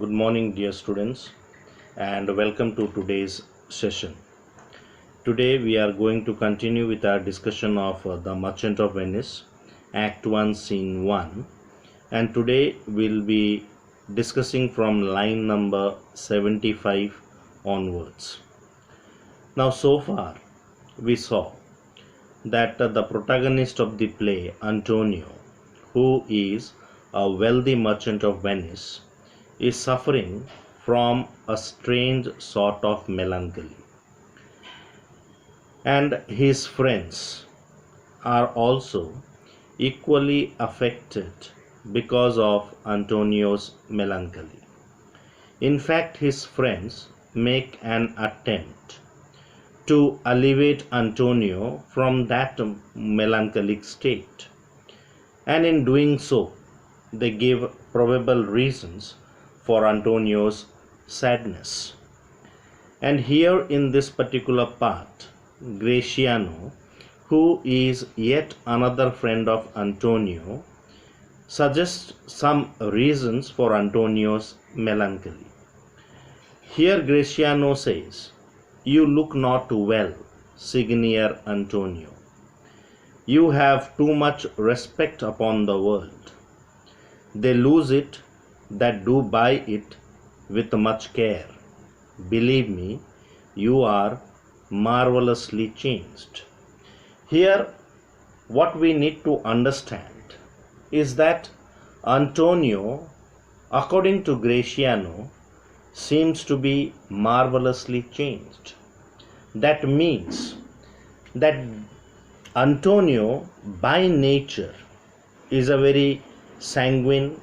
Good morning, dear students, and welcome to today's session. Today, we are going to continue with our discussion of The Merchant of Venice, Act 1, Scene 1, and today we'll be discussing from line number 75 onwards. Now, so far, we saw that the protagonist of the play, Antonio, who is a wealthy merchant of Venice, is suffering from a strange sort of melancholy. And his friends are also equally affected because of Antonio's melancholy. In fact, his friends make an attempt to alleviate Antonio from that melancholic state, and in doing so, they give probable reasons for Antonio's sadness. And here in this particular part, Graciano, who is yet another friend of Antonio, suggests some reasons for Antonio's melancholy. Here Graciano says, "You look not well, Signor Antonio. You have too much respect upon the world. They lose it that do buy it with much care. Believe me, you are marvelously changed." Here, what we need to understand is that Antonio, according to Graciano, seems to be marvelously changed. That means that Antonio, by nature, is a very sanguine,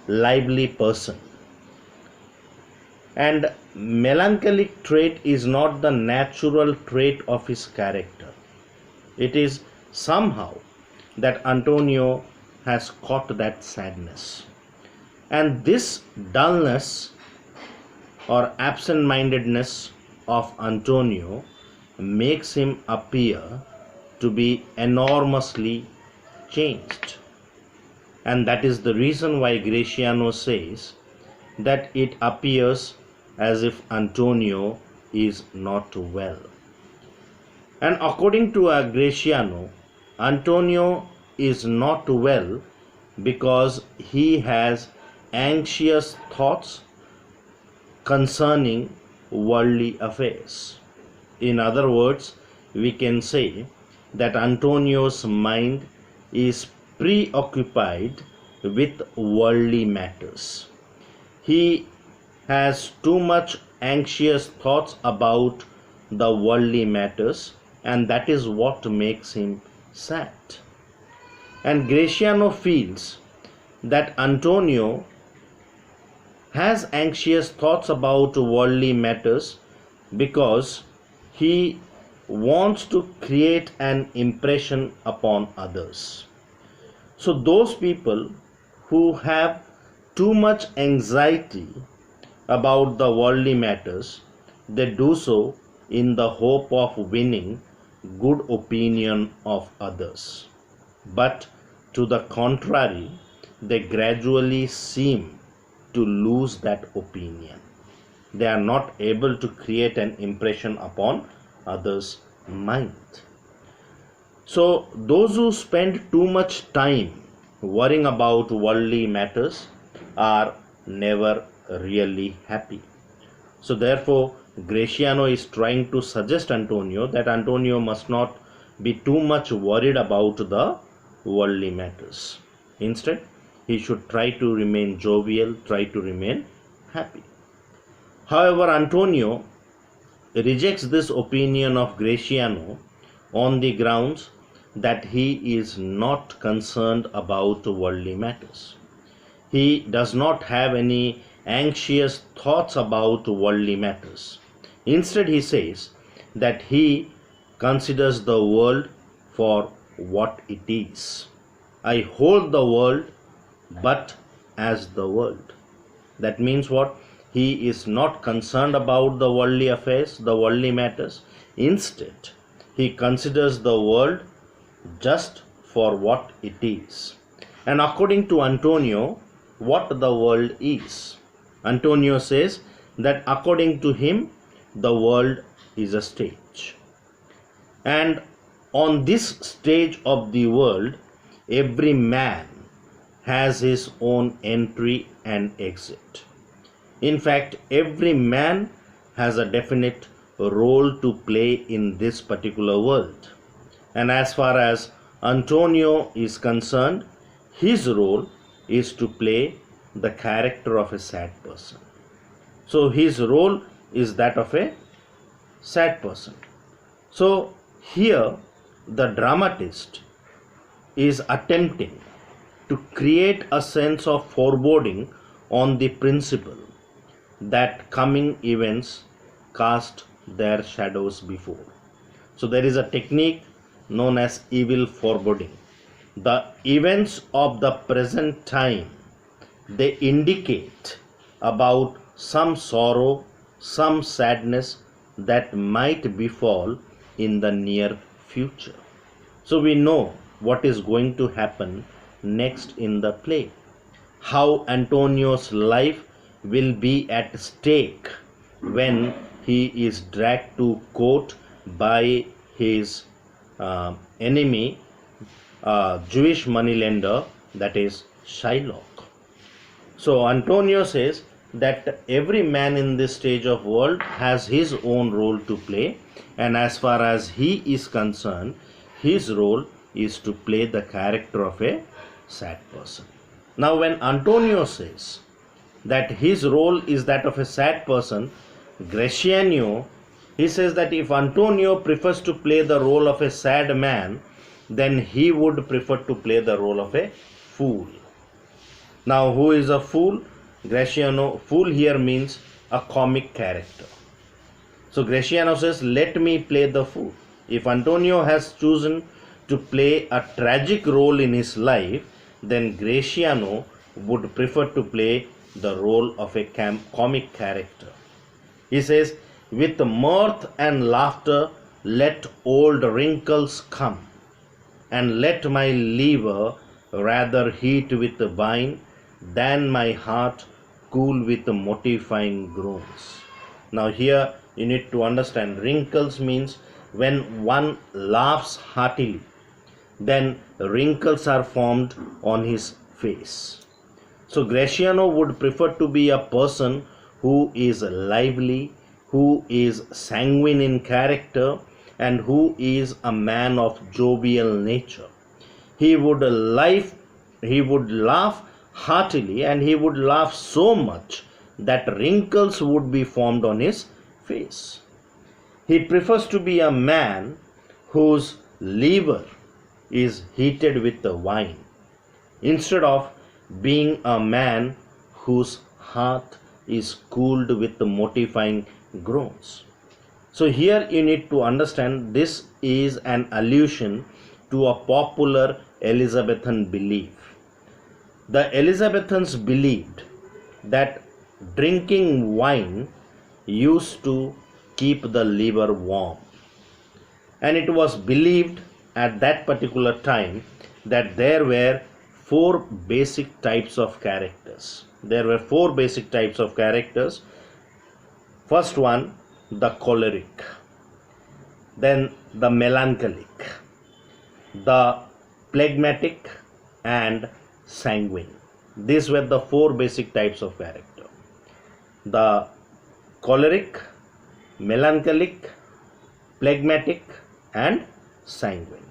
lively person, and melancholic trait is not the natural trait of his character. It is somehow that Antonio has caught that sadness, and this dullness or absent-mindedness of Antonio makes him appear to be enormously changed. And that is the reason why Graciano says that it appears as if Antonio is not well. And according to Graciano, Antonio is not well because he has anxious thoughts concerning worldly affairs. In other words, we can say that Antonio's mind is preoccupied with worldly matters. He has too much anxious thoughts about the worldly matters, and that is what makes him sad. And Graciano feels that Antonio has anxious thoughts about worldly matters because he wants to create an impression upon others. So those people who have too much anxiety about the worldly matters, they do so in the hope of winning good opinion of others. But to the contrary, they gradually seem to lose that opinion. They are not able to create an impression upon others' mind. So those who spend too much time worrying about worldly matters are never really happy. So therefore, Graciano is trying to suggest Antonio that Antonio must not be too much worried about the worldly matters. Instead, he should try to remain jovial, try to remain happy. However, Antonio rejects this opinion of Graciano on the grounds that he is not concerned about worldly matters. He does not have any anxious thoughts about worldly matters. Instead, he says that he considers the world for what it is. I hold the world but as the world. That means what? He is not concerned about the worldly affairs, the worldly matters. Instead, he considers the world just for what it is. And according to Antonio, what the world is. Antonio says that according to him, the world is a stage. And on this stage of the world, every man has his own entry and exit. In fact, every man has a definite role to play in this particular world. And as far as Antonio is concerned, his role is to play the character of a sad person. So his role is that of a sad person. So here the dramatist is attempting to create a sense of foreboding on the principle that coming events cast their shadows before. So there is a technique known as evil foreboding. The events of the present time, they indicate about some sorrow, some sadness that might befall in the near future. So we know what is going to happen next in the play. How Antonio's life will be at stake when he is dragged to court by his enemy, Jewish moneylender, that is Shylock. So Antonio says that every man in this stage of world has his own role to play, and as far as he is concerned, his role is to play the character of a sad person. Now when Antonio says that his role is that of a sad person, Gratiano, he says that if Antonio prefers to play the role of a sad man, then he would prefer to play the role of a fool. Now who is a fool? Gratiano, fool here means a comic character. So Gratiano says, let me play the fool. If Antonio has chosen to play a tragic role in his life, then Gratiano would prefer to play the role of a comic character. He says, with mirth and laughter, let old wrinkles come, and let my liver rather heat with wine than my heart cool with mortifying groans. Now here you need to understand, wrinkles means when one laughs heartily, then wrinkles are formed on his face. So Gratiano would prefer to be a person who is lively, who is sanguine in character, and who is a man of jovial nature. He would laugh heartily, and he would laugh so much that wrinkles would be formed on his face. He prefers to be a man whose liver is heated with the wine, instead of being a man whose heart is cooled with the mortifying groans. So here you need to understand, this is an allusion to a popular Elizabethan belief. The Elizabethans believed that drinking wine used to keep the liver warm, and it was believed at that particular time that there were four basic types of characters. There were four basic types of characters. First one, the choleric, then the melancholic, the phlegmatic, and sanguine. These were the four basic types of character: the choleric, melancholic, phlegmatic, and sanguine.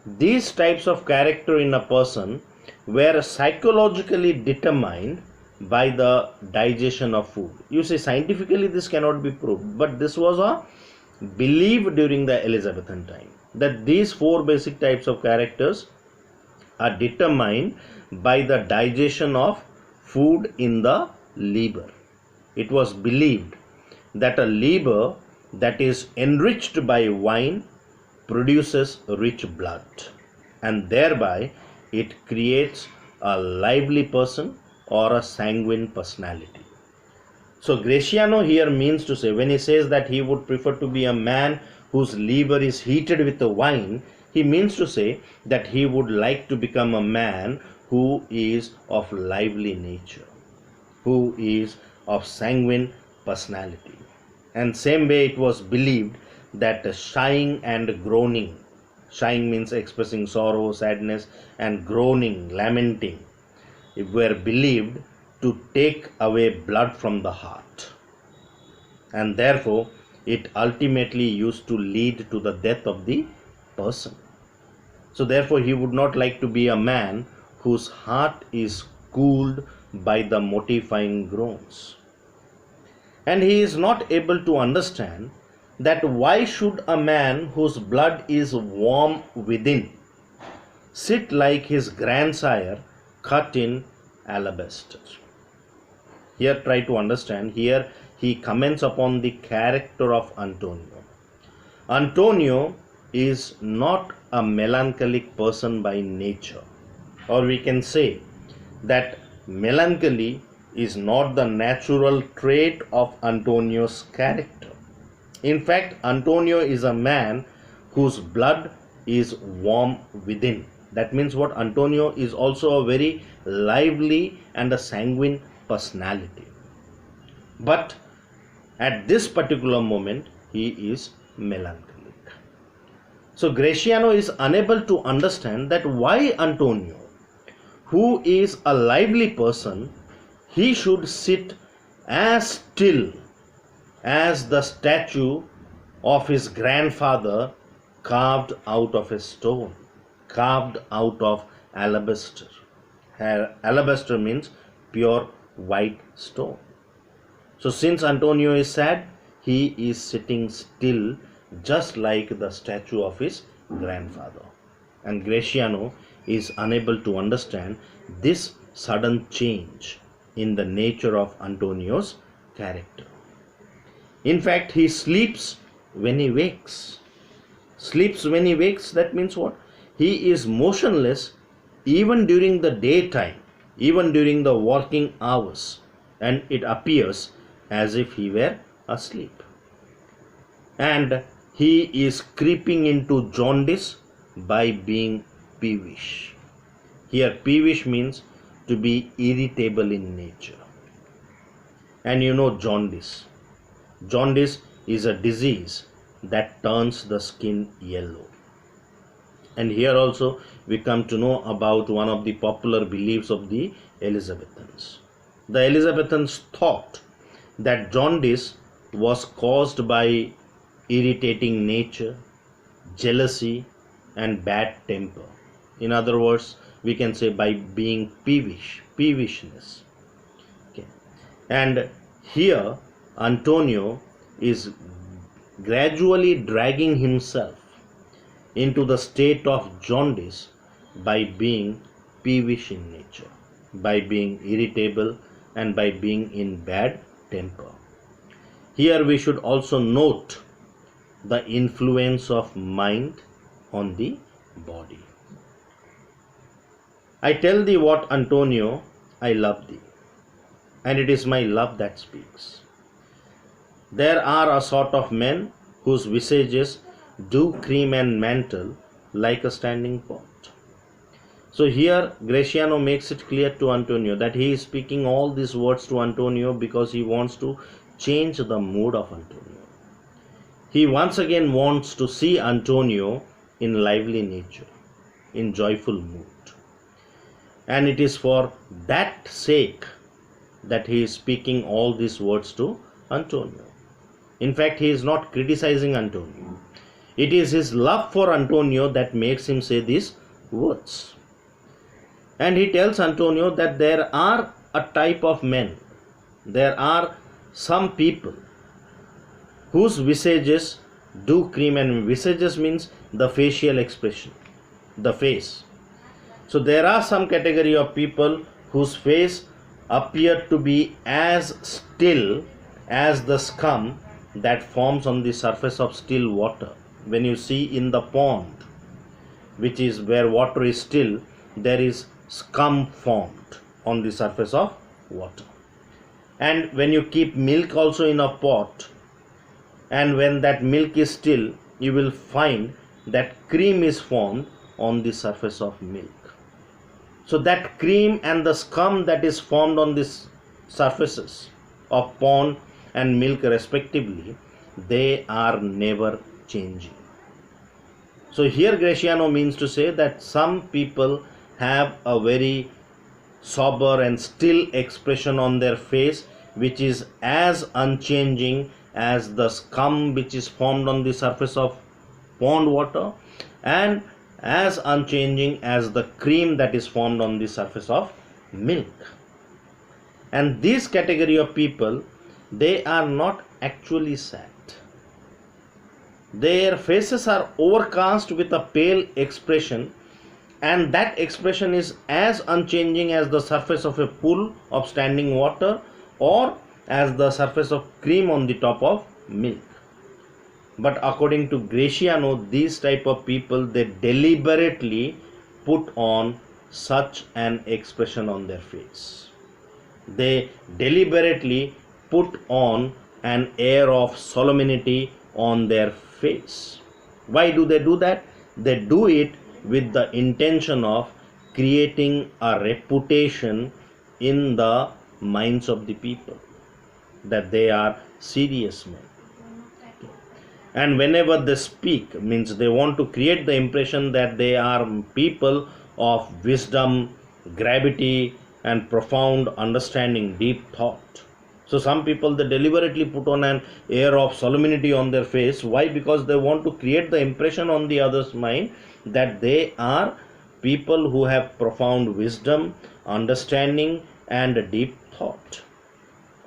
These types of character in a person were psychologically determined by the digestion of food. You see, scientifically this cannot be proved, but this was a belief during the Elizabethan time, that these four basic types of characters are determined by the digestion of food in the liver. It was believed that a liver that is enriched by wine produces rich blood, and thereby it creates a lively person or a sanguine personality. So Gratiano here means to say, when he says that he would prefer to be a man whose liver is heated with the wine, he means to say that he would like to become a man who is of lively nature, who is of sanguine personality. And same way it was believed that sighing and groaning, sighing means expressing sorrow, sadness, and groaning, lamenting, were believed to take away blood from the heart. And therefore, it ultimately used to lead to the death of the person. So therefore, he would not like to be a man whose heart is cooled by the mortifying groans. And he is not able to understand that why should a man whose blood is warm within sit like his grandsire cut in alabaster. Here try to understand, here he comments upon the character of Antonio. Antonio is not a melancholic person by nature, or we can say that melancholy is not the natural trait of Antonio's character. In fact, Antonio is a man whose blood is warm within. That means what? Antonio is also a very lively and a sanguine personality. But at this particular moment, he is melancholic. So Graciano is unable to understand that why Antonio, who is a lively person, he should sit as still as the statue of his grandfather carved out of a stone, carved out of alabaster. Alabaster means pure white stone. So since Antonio is sad, he is sitting still just like the statue of his grandfather. And Graciano is unable to understand this sudden change in the nature of Antonio's character. In fact, he sleeps when he wakes. Sleeps when he wakes, that means what? He is motionless even during the daytime, even during the working hours, and it appears as if he were asleep. And he is creeping into jaundice by being peevish. Here, peevish means to be irritable in nature. And you know jaundice. Jaundice is a disease that turns the skin yellow. And here also we come to know about one of the popular beliefs of the Elizabethans. The Elizabethans thought that jaundice was caused by irritating nature, jealousy, and bad temper. In other words, we can say by being peevishness. Okay. And here Antonio is gradually dragging himself into the state of jaundice by being peevish in nature, by being irritable, and by being in bad temper. Here we should also note the influence of mind on the body. I tell thee what, Antonio, I love thee, and it is my love that speaks. There are a sort of men whose visages do cream and mantle like a standing pot. So here Graciano makes it clear to Antonio that he is speaking all these words to Antonio because he wants to change the mood of Antonio. He once again wants to see Antonio in lively nature, in joyful mood. And it is for that sake that he is speaking all these words to Antonio. In fact, he is not criticizing Antonio. It is his love for Antonio that makes him say these words. And he tells Antonio that there are a type of men, there are some people whose visages do cream, and visages means the facial expression, the face. So there are some category of people whose face appear to be as still as the scum that forms on the surface of still water. When you see in the pond, which is where water is still, there is scum formed on the surface of water. And when you keep milk also in a pot, and when that milk is still, you will find that cream is formed on the surface of milk. So that cream and the scum that is formed on these surfaces of pond and milk respectively, they are never changing. So here Graciano means to say that some people have a very sober and still expression on their face, which is as unchanging as the scum which is formed on the surface of pond water, and as unchanging as the cream that is formed on the surface of milk. And this category of people, they are not actually sad. Their faces are overcast with a pale expression, and that expression is as unchanging as the surface of a pool of standing water or as the surface of cream on the top of milk. But according to Graciano, these type of people, they deliberately put on such an expression on their face. They deliberately put on an air of solemnity on their face. Why do they do that? They do it with the intention of creating a reputation in the minds of the people that they are serious men. And whenever they speak, means they want to create the impression that they are people of wisdom, gravity, and profound understanding, deep thought. So some people, they deliberately put on an air of solemnity on their face. Why? Because they want to create the impression on the other's mind that they are people who have profound wisdom, understanding, and deep thought.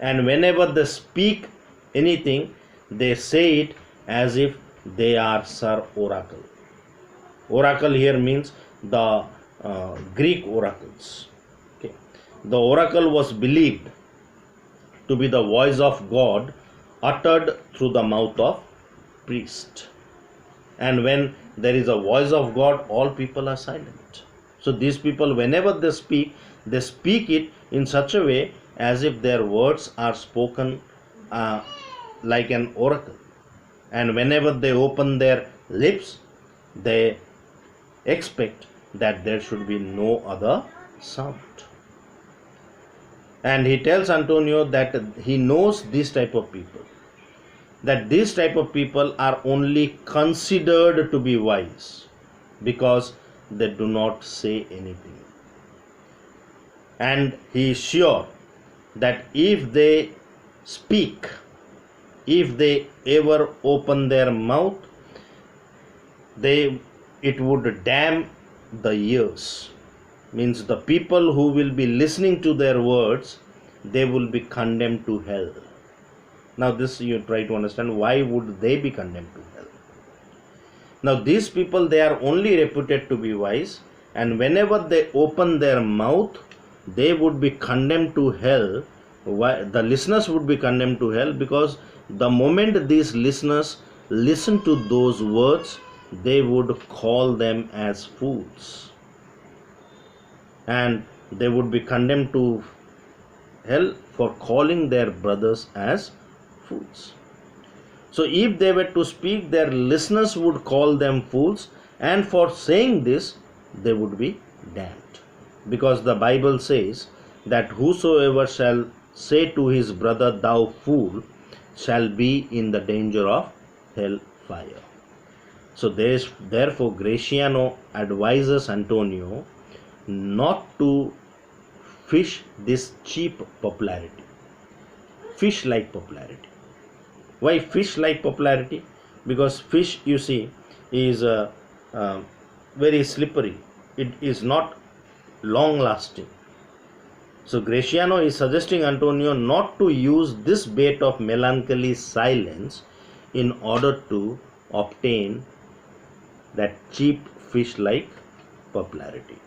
And whenever they speak anything, they say it as if they are Sir Oracle. Oracle here means the Greek oracles. Okay. The oracle was believed to be the voice of God uttered through the mouth of priest. And when there is a voice of God, all people are silent. So these people, whenever they speak it in such a way as if their words are spoken like an oracle. And whenever they open their lips, they expect that there should be no other sound. And he tells Antonio that he knows this type of people, that these type of people are only considered to be wise because they do not say anything. And he is sure that if they speak, if they ever open their mouth, it would damn the ears. Means the people who will be listening to their words, they will be condemned to hell. Now this you try to understand, why would they be condemned to hell? Now these people, they are only reputed to be wise, and whenever they open their mouth, they would be condemned to hell. Why? The listeners would be condemned to hell because the moment these listeners listen to those words, they would call them as fools, and they would be condemned to hell for calling their brothers as fools. So if they were to speak, their listeners would call them fools, and for saying this, they would be damned. Because the Bible says that whosoever shall say to his brother, thou fool, shall be in the danger of hell fire. So therefore Graciano advises Antonio not to fish this cheap popularity, fish like popularity. Why fish like popularity? Because fish, you see, is very slippery. It is not long lasting. So Graciano is suggesting Antonio not to use this bait of melancholy silence in order to obtain that cheap fish like popularity.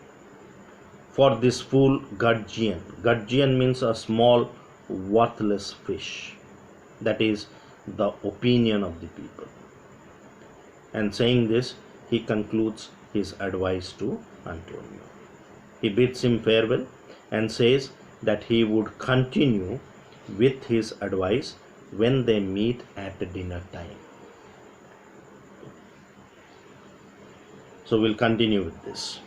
For this fool gudgeon means a small worthless fish. That is the opinion of the people. And saying this, he concludes his advice to Antonio. He bids him farewell and says that he would continue with his advice when they meet at dinner time. So we'll continue with this.